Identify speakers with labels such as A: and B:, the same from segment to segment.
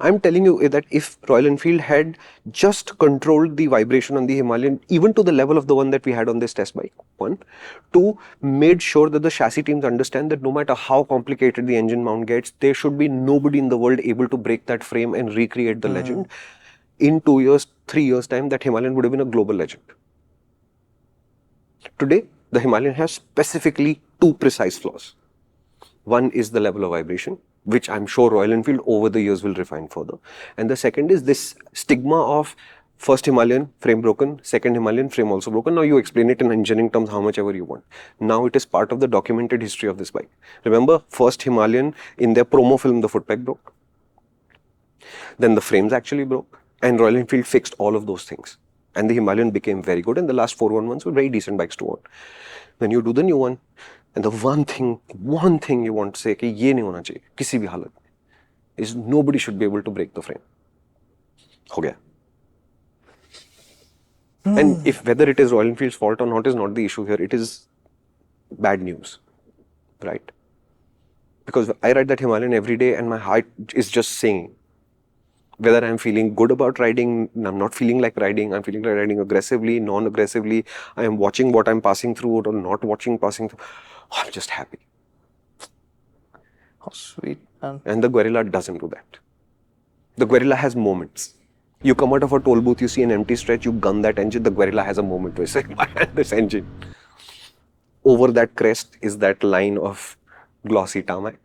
A: I'm telling you that if Royal Enfield had just controlled the vibration on the Himalayan, even to the level of the one that we had on this test bike, one, two, made sure that the chassis teams understand that no matter how complicated the engine mount gets, there should be nobody in the world able to break that frame and recreate the legend. In 2 years, 3 years time, that Himalayan would have been a global legend. Today, the Himalayan has specifically two precise flaws. One is the level of vibration, which I'm sure Royal Enfield over the years will refine further. And the second is this stigma of first Himalayan, frame broken, second Himalayan, frame also broken. Now you explain it in engineering terms how much ever you want. Now it is part of the documented history of this bike. Remember, first Himalayan, in their promo film, the footpeg broke. Then the frames actually broke. And Royal Enfield fixed all of those things. And the Himalayan became very good. And the last 411s were very decent bikes to own. Then you do the new one. And the one thing you want to say कि ये नहीं होना चाहिए किसी भी हालत में is nobody should be able to break the frame. हो गया. And if whether it is Royal Enfield's fault or not is not the issue here. It is bad news, right? Because I ride that Himalayan every day and my heart is just saying whether I'm feeling good about riding, I'm not feeling like riding, I'm feeling like riding aggressively, non-aggressively, I am watching what I'm passing through or not watching passing through. I'm just happy.
B: How sweet, man.
A: And the Guerrilla doesn't do that. The Guerrilla has moments. You come out of a toll booth, you see an empty stretch, you gun that engine, the Guerrilla has a moment where it's like, man, this engine. Over that crest is that line of glossy tarmac.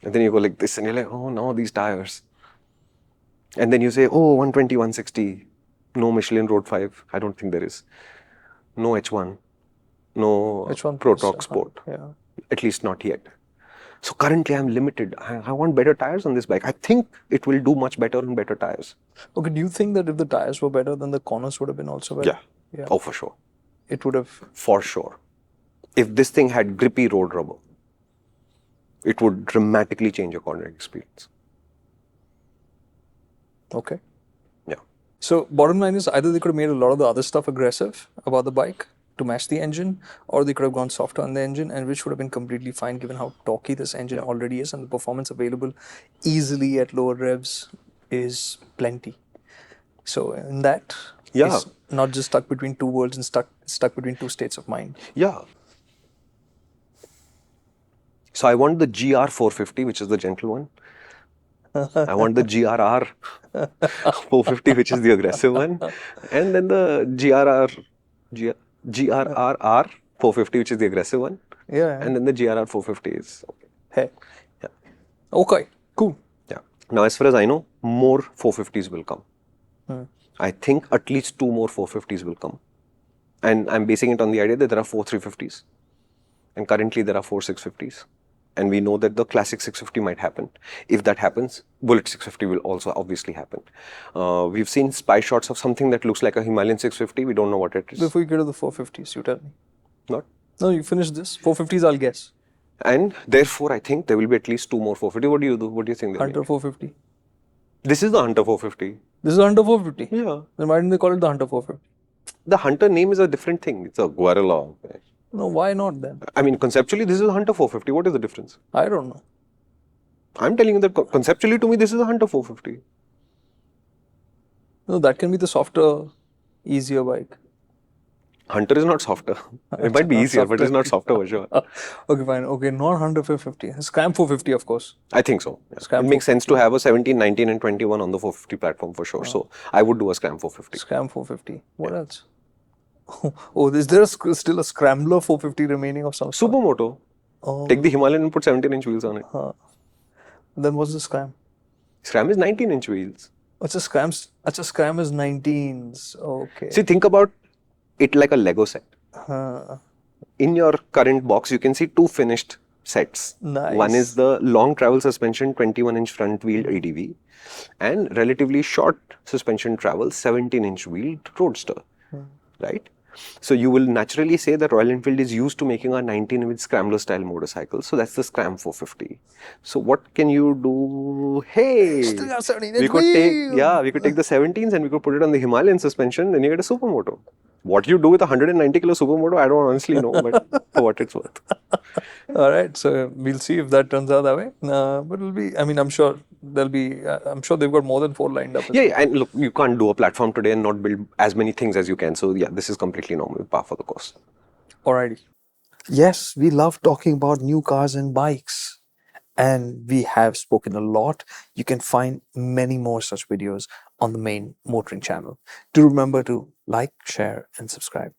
A: And then you go like this and you're like, oh no, these tires. And then you say, oh, 120, 160, no Michelin Road 5. I don't think there is. No H1. No
B: H1
A: Pro Torque Sport.
B: Yeah.
A: At least not yet. So currently I'm limited. I want better tires on this bike. I think it will do much better on better tires.
B: Okay, do you think that if the tires were better, then the corners would have been also better?
A: Yeah. Oh, for sure.
B: It would have...
A: For sure. If this thing had grippy road rubber, it would dramatically change your cornering experience.
B: Okay.
A: Yeah.
B: So bottom line is either they could have made a lot of the other stuff aggressive about the bike to match the engine, or they could have gone softer on the engine, and which would have been completely fine given how torquey this engine already is, and the performance available easily at lower revs is plenty. So in that, it's not just stuck between two worlds and stuck between two states of mind.
A: Yeah. So I want the GR450, which is the gentle one. I want the GRR 450, which is the aggressive one. And then the GRRR 450, which is the aggressive one.
B: Yeah.
A: And then the GRR 450 is okay.
B: Hey.
A: Yeah.
B: Okay, cool.
A: Yeah. Now, as far as I know, more 450s will come. I think at least 2 more 450s will come. And I'm basing it on the idea that there are 4 350s. And currently there are 4 650s. And we know that the classic 650 might happen. If that happens, Bullet 650 will also obviously happen. We've seen spy shots of something that looks like a Himalayan 650. We don't know what it is.
B: Before you get to the 450s, you tell me.
A: Not?
B: No, you finish this. 450s, I'll guess.
A: And therefore, I think there will be at least 2 more 450. What do you do? What do you think?
B: Hunter 450.
A: This is the Hunter 450.
B: This is the Hunter 450?
A: Yeah.
B: Then why didn't they call it the Hunter 450?
A: The Hunter name is a different thing. It's a Guerrilla.
B: No, why not then?
A: I mean, conceptually, this is a Hunter 450. What is the difference?
B: I don't know.
A: I'm telling you that conceptually, to me, this is a Hunter 450.
B: No, that can be the softer, easier bike.
A: Hunter is not softer. It might be easier, but it's not softer for sure.
B: Okay, fine. Okay, not Hunter 450. Scram 450, of course.
A: I think so. Yeah. It makes sense to have a 17, 19 and 21 on the 450 platform for sure. So I would do a Scram 450.
B: Scram 450. What else? Oh, is there still a Scrambler 450 remaining of some sort?
A: Supermoto.
B: Oh.
A: Take the Himalayan and put 17-inch wheels on it.
B: Then what's the Scram?
A: Scram is 19-inch wheels.
B: What's a Scram? Achha, Scram is 19s. Okay.
A: See, think about it like a Lego set. In your current box, you can see 2 finished sets.
B: Nice.
A: One is the long travel suspension 21-inch front wheel ADV and relatively short suspension travel 17-inch wheeled roadster. Right? So you will naturally say that Royal Enfield is used to making a 19-inch scrambler style motorcycle. So that's the Scram 450. So what can you do? Hey,
B: Still got 17-inch
A: we could take the 17s and we could put it on the Himalayan suspension and you get a Supermoto. What you do with a 190 kilo supermoto, I don't honestly know, but for what it's worth.
B: All right, so we'll see if that turns out that way. But it'll be. I mean, I'm sure there'll be. I'm sure they've got more than 4 lined up. As
A: Yeah,
B: well.
A: yeah, and look, you can't do a platform today and not build as many things as you can. So yeah, this is completely normal, par for the course.
B: Alrighty. Yes, we love talking about new cars and bikes, and we have spoken a lot. You can find many more such videos on the main MotorInc channel. Do remember to like, share, and subscribe.